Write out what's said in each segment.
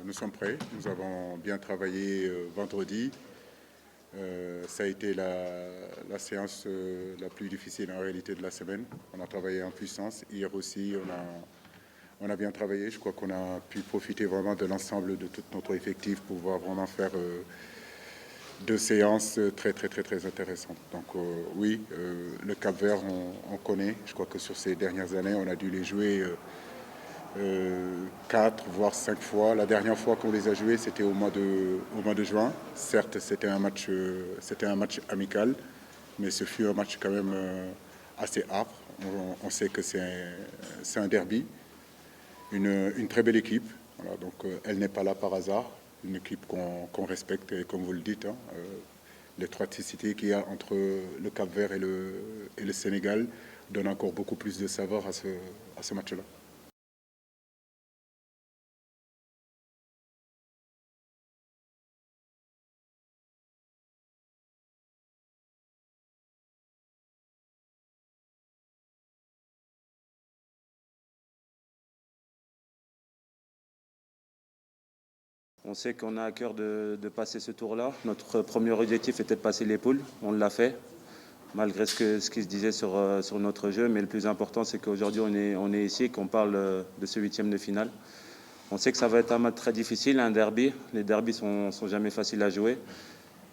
nous sommes prêts. Nous avons bien travaillé vendredi. Ça a été la séance la plus difficile en réalité de la semaine. On a travaillé en puissance. Hier aussi, on a bien travaillé. Je crois qu'on a pu profiter vraiment de l'ensemble de tout notre effectif pour pouvoir vraiment faire deux séances très intéressantes. Donc oui, le Cap-Vert, on connaît. Je crois que sur ces dernières années, on a dû les jouer 4 voire 5 fois. La dernière fois qu'on les a joués, c'était au mois de juin. Certes, c'était un match amical, mais ce fut un match quand même assez âpre. On sait que c'est un derby, une très belle équipe. Voilà, donc elle n'est pas là par hasard. Une équipe qu'on respecte, et comme vous le dites, l'étroitité qu'il y a entre le Cap-Vert et le Sénégal donne encore beaucoup plus de saveur à ce match-là. On sait qu'on a à cœur de passer ce tour-là. Notre premier objectif était de passer les poules. On l'a fait, malgré ce qui se disait sur notre jeu. Mais le plus important, c'est qu'aujourd'hui, on est ici, qu'on parle de ce huitième de finale. On sait que ça va être un match très difficile, un derby. Les derbys sont jamais faciles à jouer.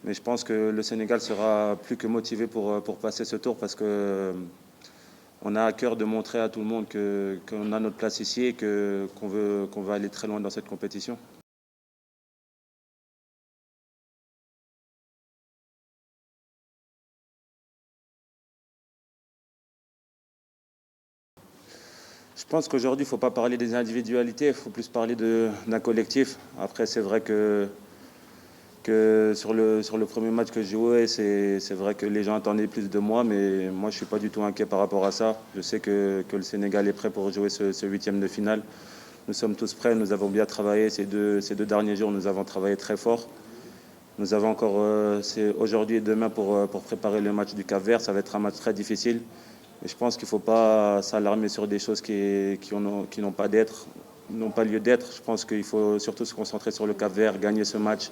Mais je pense que le Sénégal sera plus que motivé pour passer ce tour parce que on a à cœur de montrer à tout le monde qu'on a notre place ici et qu'on veut aller très loin dans cette compétition. Je pense qu'aujourd'hui, il ne faut pas parler des individualités, il faut plus parler d'un collectif. Après, c'est vrai que sur le premier match que je jouais, c'est vrai que les gens attendaient plus de moi, mais moi, je ne suis pas du tout inquiet par rapport à ça. Je sais que le Sénégal est prêt pour jouer ce huitième de finale. Nous sommes tous prêts, nous avons bien travaillé ces deux derniers jours, nous avons travaillé très fort. Nous avons encore aujourd'hui et demain pour préparer le match du Cap-Vert. Ça va être un match très difficile. Et je pense qu'il ne faut pas s'alarmer sur des choses qui n'ont pas d'être, n'ont pas lieu d'être. Je pense qu'il faut surtout se concentrer sur le Cap-Vert, gagner ce match,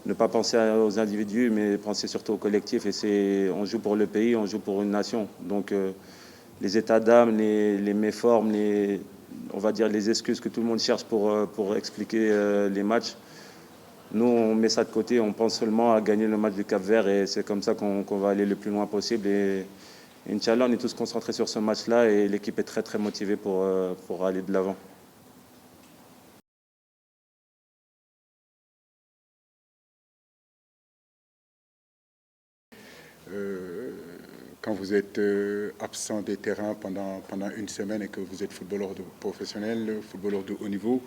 ne pas penser aux individus, mais penser surtout au collectif. Et on joue pour le pays, on joue pour une nation. Donc les états d'âme, les méformes, on va dire les excuses que tout le monde cherche pour expliquer les matchs. Nous, on met ça de côté, on pense seulement à gagner le match du Cap-Vert et c'est comme ça qu'on va aller le plus loin possible. Et Inch'Allah, on est tous concentrés sur ce match-là et l'équipe est très motivée pour aller de l'avant. Quand vous êtes absent des terrains pendant une semaine et que vous êtes footballeur professionnel, footballeur de haut niveau,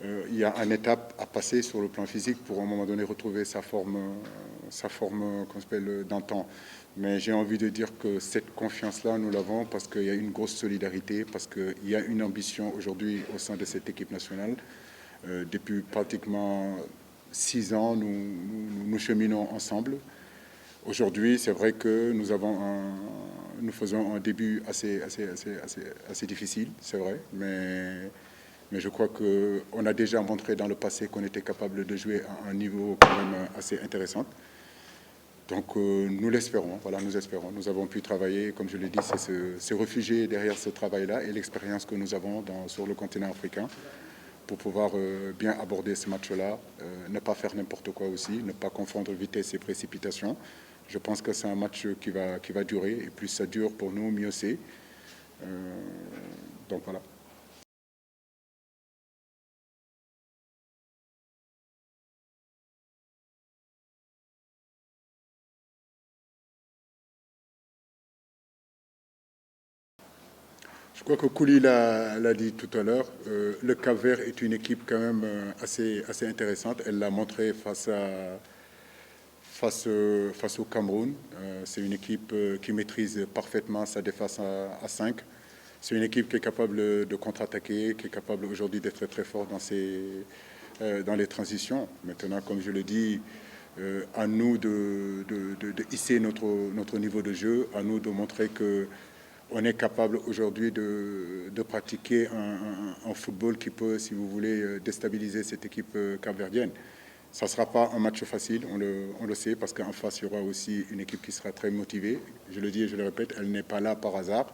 il y a une étape à passer sur le plan physique pour à un moment donné retrouver sa forme qu'on s'appelle d'antan. Mais j'ai envie de dire que cette confiance-là, nous l'avons parce qu'il y a une grosse solidarité, parce qu'il y a une ambition aujourd'hui au sein de cette équipe nationale. Depuis pratiquement 6 ans, nous cheminons ensemble. Aujourd'hui, c'est vrai que nous faisons un début assez difficile, c'est vrai, mais je crois qu'on a déjà montré dans le passé qu'on était capable de jouer à un niveau quand même assez intéressant. Donc nous l'espérons, voilà, nous espérons. Nous avons pu travailler, comme je l'ai dit, c'est se réfugier derrière ce travail-là et l'expérience que nous avons sur le continent africain pour pouvoir bien aborder ce match-là, ne pas faire n'importe quoi aussi, ne pas confondre vitesse et précipitation. Je pense que c'est un match qui va durer, et plus ça dure pour nous, mieux c'est. Donc voilà. Je crois que Kouli l'a dit tout à l'heure. Le Cap-Vert est une équipe quand même assez intéressante. Elle l'a montré face au Cameroun. C'est une équipe qui maîtrise parfaitement sa défense à 5. C'est une équipe qui est capable de contre-attaquer, qui est capable aujourd'hui d'être très fort dans les transitions. Maintenant, comme je le dis, à nous de hisser notre niveau de jeu, à nous de montrer que on est capable aujourd'hui de pratiquer un football qui peut, si vous voulez, déstabiliser cette équipe capverdienne. Ça ne sera pas un match facile, on le sait, parce qu'en face, il y aura aussi une équipe qui sera très motivée. Je le dis et je le répète, elle n'est pas là par hasard.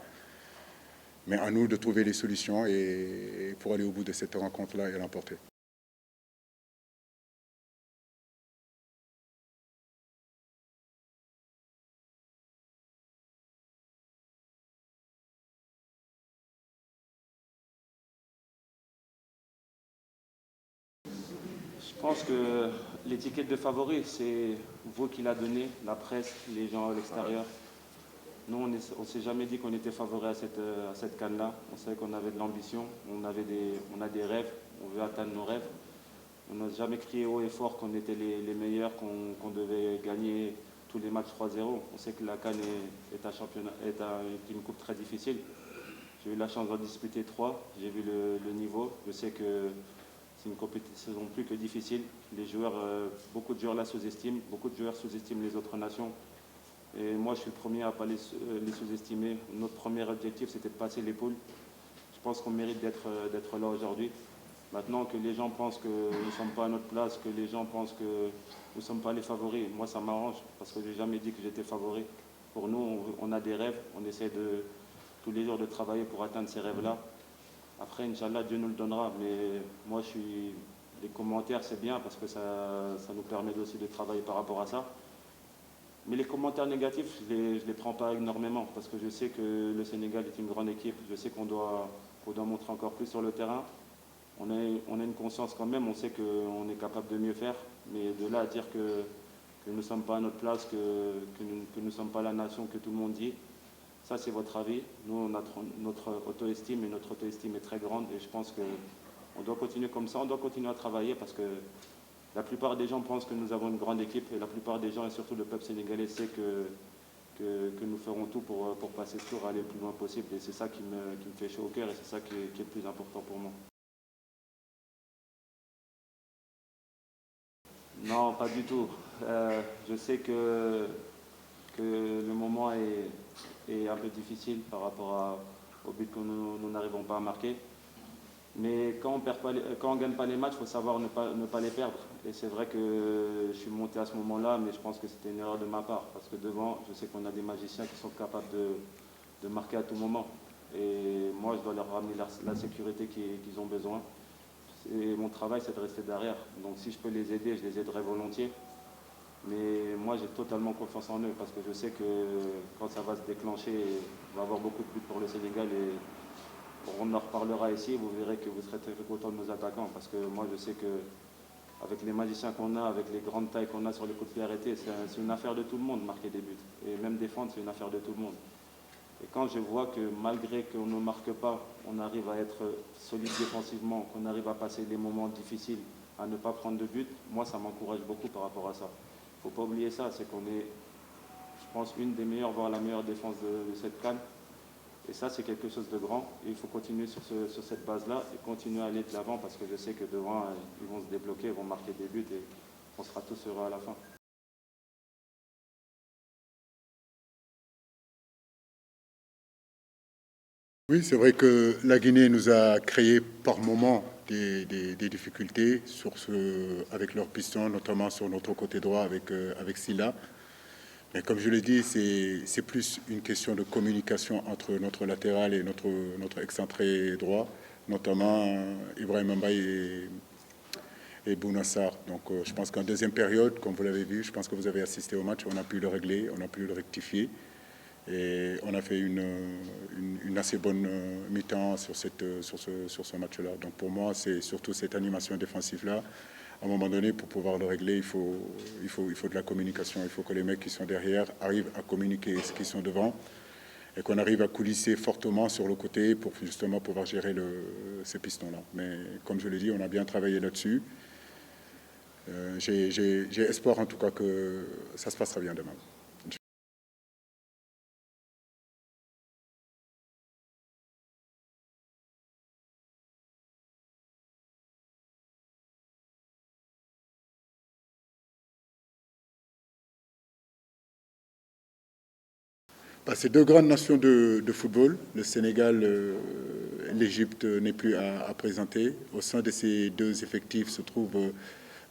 Mais à nous de trouver les solutions et pour aller au bout de cette rencontre-là et l'emporter. Je pense que l'étiquette de favori, c'est vous qui l'a donné, la presse, les gens à l'extérieur. Nous, on ne s'est jamais dit qu'on était favori à cette CAN-là. On savait qu'on avait de l'ambition, on a des rêves, on veut atteindre nos rêves. On n'a jamais crié haut et fort qu'on était les meilleurs, qu'on devait gagner tous les matchs 3-0. On sait que la CAN est une coupe très difficile. J'ai eu la chance d'en disputer 3, j'ai vu le niveau. Je sais que c'est une compétition plus que difficile. Les joueurs, beaucoup de joueurs la sous-estiment, beaucoup de joueurs sous-estiment les autres nations. Et moi, je suis le premier à ne pas les sous-estimer. Notre premier objectif, c'était de passer les poules. Je pense qu'on mérite d'être là aujourd'hui. Maintenant que les gens pensent que nous ne sommes pas à notre place, que les gens pensent que nous ne sommes pas les favoris, moi, ça m'arrange parce que je n'ai jamais dit que j'étais favori. Pour nous, on a des rêves. On essaie tous les jours de travailler pour atteindre ces rêves-là. Après, Inch'Allah, Dieu nous le donnera. Mais moi, les commentaires, c'est bien parce que ça nous permet aussi de travailler par rapport à ça. Mais les commentaires négatifs, je ne les prends pas énormément parce que je sais que le Sénégal est une grande équipe. Je sais qu'on doit montrer encore plus sur le terrain. On a une conscience quand même, on sait qu'on est capable de mieux faire. Mais de là à dire que nous ne sommes pas à notre place, que nous ne sommes pas la nation que tout le monde dit, ça c'est votre avis. Nous, on a notre auto-estime et notre auto-estime est très grande. Et je pense qu'on doit continuer comme ça, on doit continuer à travailler parce que la plupart des gens pensent que nous avons une grande équipe et la plupart des gens, et surtout le peuple sénégalais, sait que nous ferons tout pour passer ce tour, aller le plus loin possible. Et c'est ça qui me fait chaud au cœur et c'est ça qui est le plus important pour moi. Non, pas du tout. Je sais que le moment est un peu difficile par rapport au but que nous n'arrivons pas à marquer. Mais quand on ne gagne pas les matchs, il faut savoir ne pas les perdre. Et c'est vrai que je suis monté à ce moment-là, mais je pense que c'était une erreur de ma part. Parce que devant, je sais qu'on a des magiciens qui sont capables de marquer à tout moment. Et moi, je dois leur ramener la sécurité qu'ils ont besoin. Et mon travail, c'est de rester derrière. Donc si je peux les aider, je les aiderai volontiers. Mais moi, j'ai totalement confiance en eux parce que je sais que quand ça va se déclencher, il va y avoir beaucoup de buts pour le Sénégal et on en reparlera ici. Vous verrez que vous serez très contents de nos attaquants parce que moi, je sais que avec les magiciens qu'on a, avec les grandes tailles qu'on a sur les coups de pied arrêtés, c'est une affaire de tout le monde, marquer des buts. Et même défendre, c'est une affaire de tout le monde. Et quand je vois que malgré qu'on ne marque pas, on arrive à être solide défensivement, qu'on arrive à passer des moments difficiles, à ne pas prendre de but, moi, ça m'encourage beaucoup par rapport à ça. Il ne faut pas oublier ça, c'est qu'on est, je pense, une des meilleures, voire la meilleure défense de cette CAN. Et ça, c'est quelque chose de grand. Et il faut continuer sur cette base-là et continuer à aller de l'avant parce que je sais que devant, ils vont se débloquer, ils vont marquer des buts et on sera tous heureux à la fin. Oui, c'est vrai que la Guinée nous a créé par moments des difficultés avec leurs pistons, notamment sur notre côté droit avec Silla. Mais comme je l'ai dit, c'est plus une question de communication entre notre latéral et notre excentré droit, notamment Ibrahim Mbaye et Bounassar. Donc je pense qu'en deuxième période, comme vous l'avez vu, je pense que vous avez assisté au match, on a pu le régler, on a pu le rectifier. Et on a fait une assez bonne mi-temps sur ce match-là. Donc pour moi, c'est surtout cette animation défensive-là. À un moment donné, pour pouvoir le régler, il faut de la communication. Il faut que les mecs qui sont derrière arrivent à communiquer ce qui sont devant et qu'on arrive à coulisser fortement sur le côté pour justement pouvoir gérer ces pistons-là. Mais comme je l'ai dit, on a bien travaillé là-dessus. J'ai espoir en tout cas que ça se passera bien demain. C'est deux grandes nations de football. Le Sénégal, l'Égypte n'est plus à présenter. Au sein de ces deux effectifs se trouvent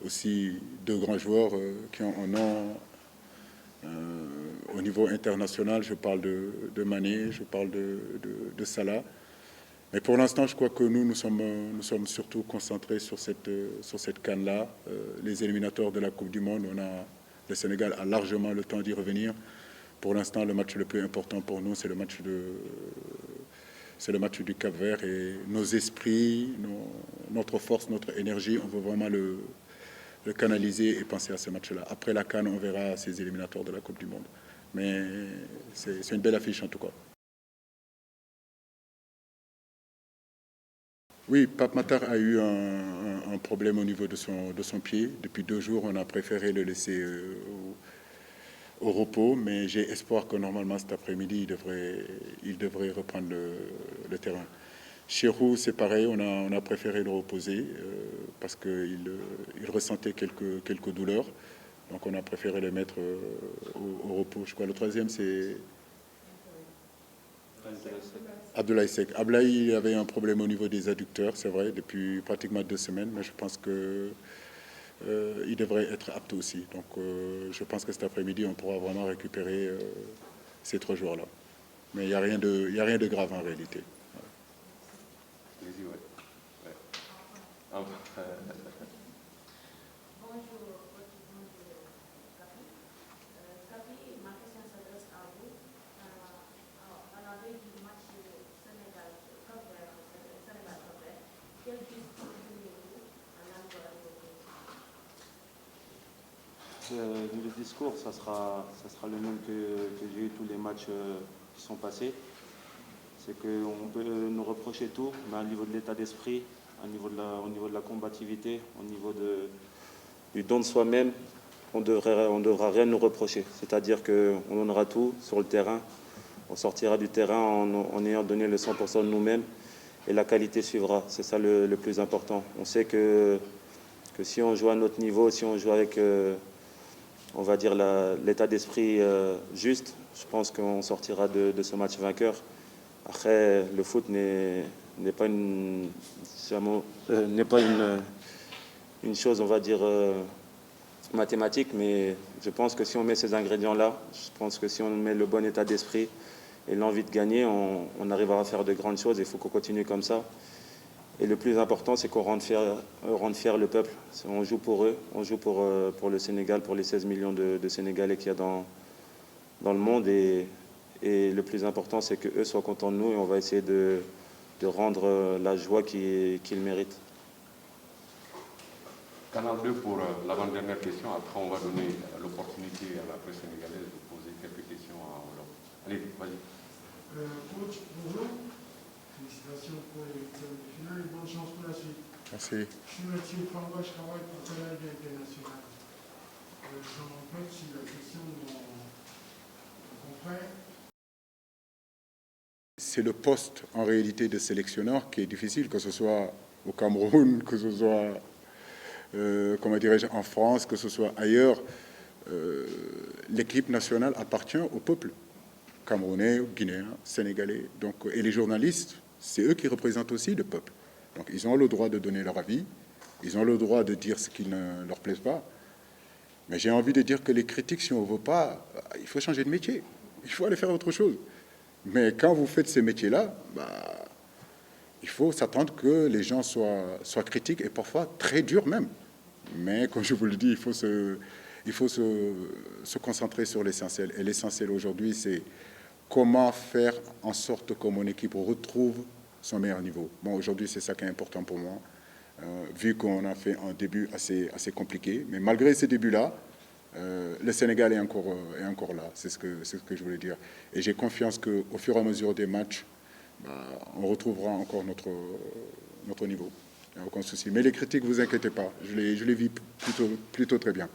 aussi deux grands joueurs qui ont un nom au niveau international. Je parle de Mané, je parle de Salah. Mais pour l'instant, je crois que nous sommes surtout concentrés sur cette CAN-là. Les éliminateurs de la Coupe du Monde, le Sénégal a largement le temps d'y revenir. Pour l'instant, le match le plus important pour nous, c'est le match du Cap-Vert. Et nos esprits, notre force, notre énergie, on veut vraiment le canaliser et penser à ce match-là. Après la CAN, on verra ces éliminateurs de la Coupe du Monde. Mais c'est une belle affiche en tout cas. Oui, Pape Matar a eu un problème au niveau de son pied. Depuis 2 jours, on a préféré le laisser au repos, mais j'ai espoir que normalement cet après-midi, il devrait reprendre le terrain. Cheikhou, c'est pareil, on a préféré le reposer parce qu'il ressentait quelques douleurs. Donc on a préféré le mettre au repos. Je crois le troisième, c'est Abdoulaye Seck. Abdoulaye avait un problème au niveau des adducteurs, c'est vrai, depuis pratiquement 2 semaines, mais je pense que il devrait être apte aussi. Donc je pense que cet après-midi, on pourra vraiment récupérer ces 3 joueurs-là. Mais il n'y a rien de grave en réalité. Le discours, ça sera le même que j'ai eu tous les matchs qui sont passés. C'est qu'on peut nous reprocher tout, mais au niveau de l'état d'esprit, au niveau de la combativité, au niveau du don de soi-même, on devra rien nous reprocher. C'est-à-dire qu'on donnera tout sur le terrain, on sortira du terrain en ayant donné le 100% de nous-mêmes et la qualité suivra. C'est ça le plus important. On sait que si on joue à notre niveau, si on joue avec on va dire l'état d'esprit juste, je pense qu'on sortira de ce match vainqueur. Après, le foot n'est pas une chose, on va dire, mathématique, mais je pense que si on met ces ingrédients-là, je pense que si on met le bon état d'esprit et l'envie de gagner, on arrivera à faire de grandes choses. Il faut qu'on continue comme ça. Et le plus important, c'est qu'on rende fier le peuple. On joue pour eux, on joue pour le Sénégal, pour les 16 millions de Sénégalais qu'il y a dans le monde. Et le plus important, c'est qu'eux soient contents de nous et on va essayer de rendre la joie qu'ils méritent. Canal 2 pour l'avant-dernière question. Après, on va donner l'opportunité à la presse sénégalaise de poser quelques questions à Wolof. Allez, vas-y. Coach, bonjour. Félicitations pour les 8e de finale et bonne chance pour la suite. Merci. Je suis Mathieu Fangois, je travaille pour Canal International. Je me rappelle si la question de mon confrère. C'est le poste en réalité de sélectionneur qui est difficile, que ce soit au Cameroun, que ce soit comment dirais-je, en France, que ce soit ailleurs. L'équipe nationale appartient au peuple camerounais, guinéen, sénégalais. Donc, et les journalistes, c'est eux qui représentent aussi le peuple. Donc ils ont le droit de donner leur avis, ils ont le droit de dire ce qui ne leur plaît pas. Mais j'ai envie de dire que les critiques, si on ne veut pas, il faut changer de métier. Il faut aller faire autre chose. Mais quand vous faites ces métiers-là, il faut s'attendre que les gens soient critiques et parfois très durs même. Mais comme je vous le dis, il faut se concentrer sur l'essentiel. Et l'essentiel aujourd'hui, c'est comment faire en sorte que mon équipe retrouve son meilleur niveau. Bon, aujourd'hui, c'est ça qui est important pour moi, vu qu'on a fait un début assez compliqué. Mais malgré ces débuts-là, le Sénégal est encore là. C'est ce que je voulais dire. Et j'ai confiance qu'au fur et à mesure des matchs, on retrouvera encore notre niveau. Il n'y a aucun souci. Mais les critiques, ne vous inquiétez pas, je les vis plutôt très bien.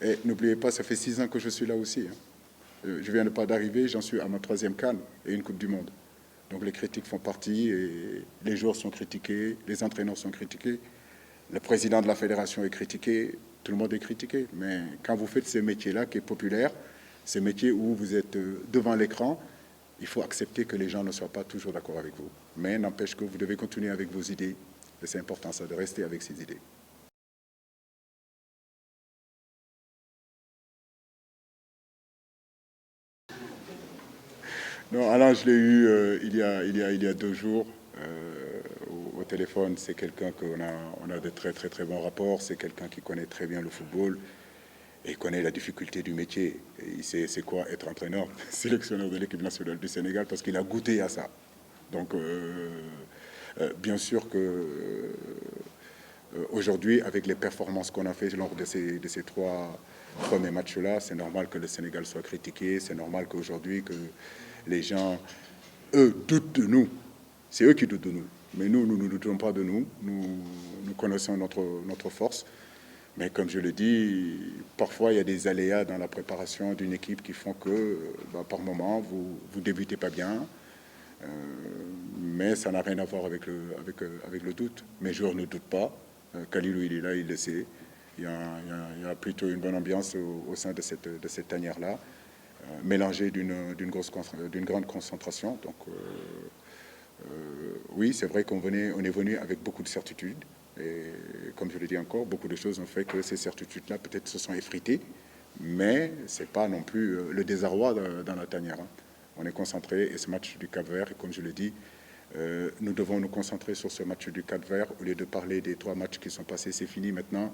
Et n'oubliez pas, ça fait 6 ans que je suis là aussi. Je viens de pas d'arriver, j'en suis à ma 3e CAN et une Coupe du Monde. Donc les critiques font partie, et les joueurs sont critiqués, les entraîneurs sont critiqués, le président de la fédération est critiqué, tout le monde est critiqué. Mais quand vous faites ce métier-là qui est populaire, ce métier où vous êtes devant l'écran, il faut accepter que les gens ne soient pas toujours d'accord avec vous. Mais n'empêche que vous devez continuer avec vos idées. Et c'est important, ça, de rester avec ces idées. Non, Alain, je l'ai eu il y a 2 jours au téléphone. C'est quelqu'un on a de très, très, très bons rapports. C'est quelqu'un qui connaît très bien le football. Et il connaît la difficulté du métier. Et il sait c'est quoi être entraîneur, sélectionneur de l'équipe nationale du Sénégal, parce qu'il a goûté à ça. Donc, bien sûr que aujourd'hui, avec les performances qu'on a fait lors de ces 3 premiers matchs-là, c'est normal que le Sénégal soit critiqué. C'est normal qu'aujourd'hui, que les gens, eux, doutent de nous. C'est eux qui doutent de nous. Mais nous ne doutons pas de nous. Nous connaissons notre force. Mais comme je le dis, parfois il y a des aléas dans la préparation d'une équipe qui font que, par moment, vous ne débutez pas bien. Mais ça n'a rien à voir avec le doute. Mes joueurs ne doutent pas. Kalilou, il est là, il le sait. Il y a plutôt une bonne ambiance au sein de cette tanière-là, mélangée d'une grande concentration. Donc, oui, c'est vrai on est venu avec beaucoup de certitudes. Et comme je le dis encore, beaucoup de choses ont fait que ces certitudes-là peut-être se sont effritées, mais ce n'est pas non plus le désarroi dans la tanière. Hein. On est concentré et ce match du Cap-Vert, comme je le dis, nous devons nous concentrer sur ce match du Cap-Vert au lieu de parler des 3 matchs qui sont passés. C'est fini maintenant.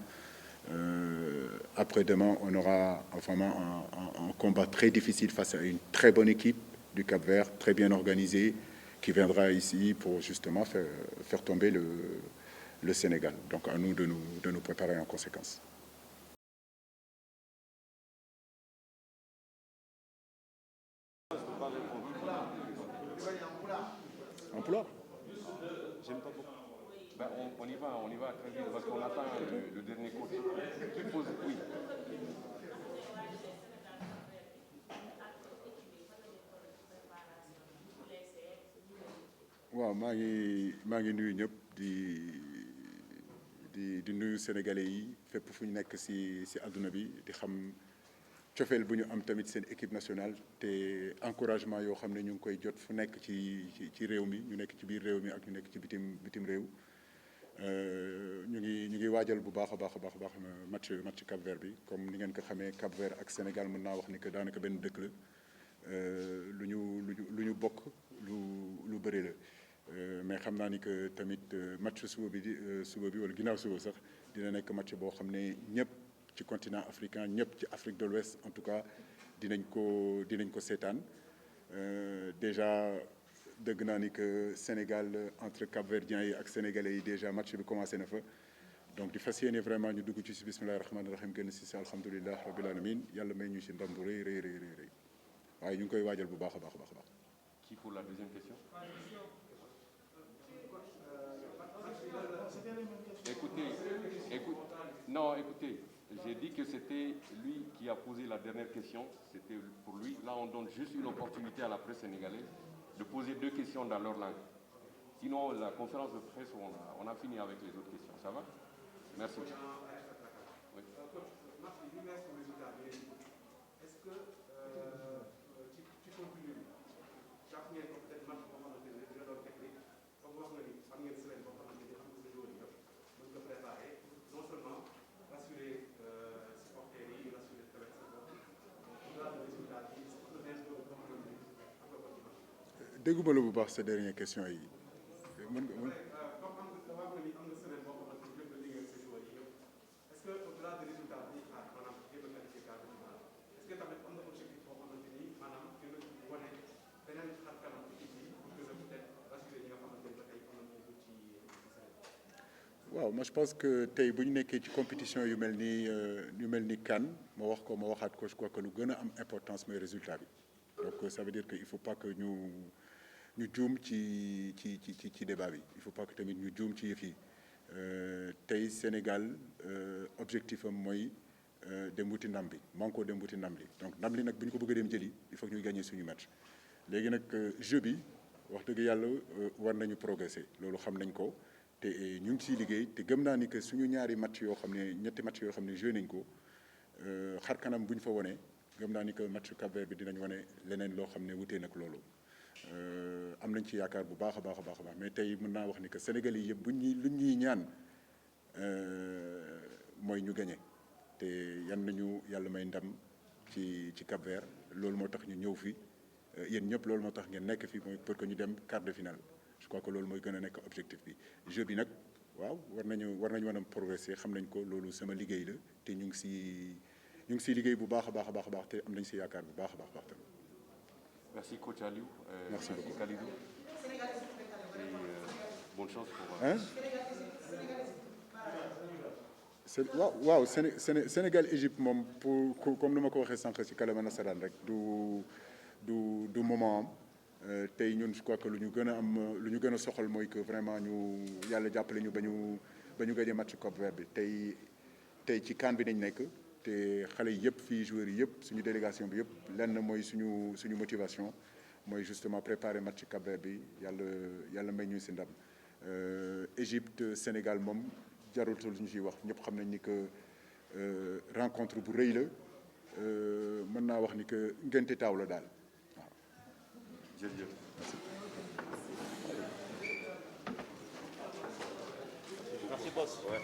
Après-demain, on aura vraiment un combat très difficile face à une très bonne équipe du Cap-Vert, très bien organisée, qui viendra ici pour justement faire tomber le Sénégal. Donc à nous de nous préparer en conséquence. Emploi. J'aime pas beaucoup. Ben, on y va très vite parce qu'on attend le dernier coach. Qui pose, oui. waaw maa ngi nuyu ñëpp di nuyu sénégalais yi fépp fu ñu nekk si àdduna bi di xam cofeel bu ñu am tamit seen équipe nationale te encouragement yoo xam ne ñu ngi koy jot fu nekk ci réew mi ñu nekk ci biir réew mi ak ñu nekk ci bitim réew ñu ngi waajal bu baax a baax match Cap-Vert bi comme ni ngeen ko xamee Cap-Vert ak Sénégal mën naa wax ni que daanaka benn dëkk la lu ñu bokk lu bëri la. Mais xam naa ni que tamit match suba bi wala ginnaaw suba sax dina nekk match boo xam ne ñëpp ci continent africain ñëpp ci Afrique de l'Ouest en tout cas dinañ ko seetaan déjà dëgg naa ni que Sénégal entre Cap-Verdiens yi ak sénégalais yi déjà match bi commencé na fa donc di fas yéene vraiment ñu dugg ci si bismillahi rahmaani rahim génn si alhamdulilah rabbil alamin yàlla may ñu si ndam bu rëy waaye ñu ngi koy waajal bu baax a baax. Qui pour la deuxième question? Écoutez, j'ai dit que c'était lui qui a posé la dernière question. C'était pour lui. Là, on donne juste une opportunité à la presse sénégalaise de poser 2 questions dans leur langue. Sinon, la conférence de presse, on a fini avec les autres questions. Ça va? Merci. Oui. Est-ce que tu continues chaque fois peut-être match boo xamante ne dina doon technique comme wax nga ni am ngeen semaine boo xamante ni am nga sa jour yi yëpp mën nga préparer non seulement rassurer supporters yi rassurer tamit sa bopp au-delà du résultat bi le reste boobu boo xamante ni am nga ko ci match. dégguma la bu baax sa dernière question yi. comme am nga ni am nga semaine boo xamante ni jot nga liggéey sa jour yi yëpp est-ce que au-delà du résultat bi xaar maanaam jéem a qualifier quart de finale est-ce que tamit am nga objectif boo xamante ni maanaam gën a wane beneen xar kanam équipe yi pour gën a peut-être rassurer ñi nga xamante ni ba tey am nañu ko ci Sénégal. waaw moi je pense que tey bu ñu nekkee ci compétition yu mel ni CAN ma waxaat ko je crois que lu gën a am importance mooy résultat bi donc ça veut dire que il faut pas que ñu juum ci débat bi il faut pas que tamit ñu juum ci yëf yi tey Sénégal objectif am mooy dem wuti ndam bi manko dem wuti ndam li donc ndam li nag bu ñu ko bëgg a dem jëli il faut que ñuy gagner suñu match léegi nag jeu bi wax dëgg yàlla war nañu progresser loolu xam nañ ko te ñu ngi ciy liggéey te gëm naa ni que suñu ñaari match yoo xam ne ñetti match yoo xam ne joué nañ ko xar kanam bu ñu fa wone gëm naa ni que match Cap-Vert bi dinañ wane leneen loo xam ne wutee nag loolu am nañ ci yaakaar bu baax a baax a baax mais tey mën naa wax ni que Sénégal yi yëpp lu ñuy ñaan mooy ñu gagné te yan nañu yàlla may ndam ci Cap-Vert loolu moo tax ñu ñëw fi yéen ñëpp loolu moo tax ngeen nekk fi mooy pour que ñu dem quart de finale je crois que loolu mooy gën a nekk objectif bi jeu bi nag waaw war nañu mën a progresser xam nañ ko loolu sama liggéey la te ñu ngi si liggéey bu baax a baax a baax te am nañ si yaakaar bu baax a baax tamit. Merci coach Aliou. Merci beaucoup Kalidou. Et bonne chance pour. waaw Sénégal Égypte moom pour comme ni ma ko waxee sànq ci kàllaama nasaraan rek du moment am tey ñun je crois que lu ñu gën a soxal mooy que vraiment ñu yàlla jàppale ñu ba ñu gagné match Cap-Vert bi tey ci CAN bi nañ nekk te xale yi yëpp fii joueurs yi yëpp suñu délégation bi yëpp lenn mooy suñu motivation mooy justement préparer match Cap-Vert bi yàlla may ñu si ndam Égypte Sénégal moom. jarutul ñu ciy wax ñëpp xam nañ ni que rencontre bu rëy la mën naa wax ni que ngente taaw la daal waaw. jërëjëf. Merci boss.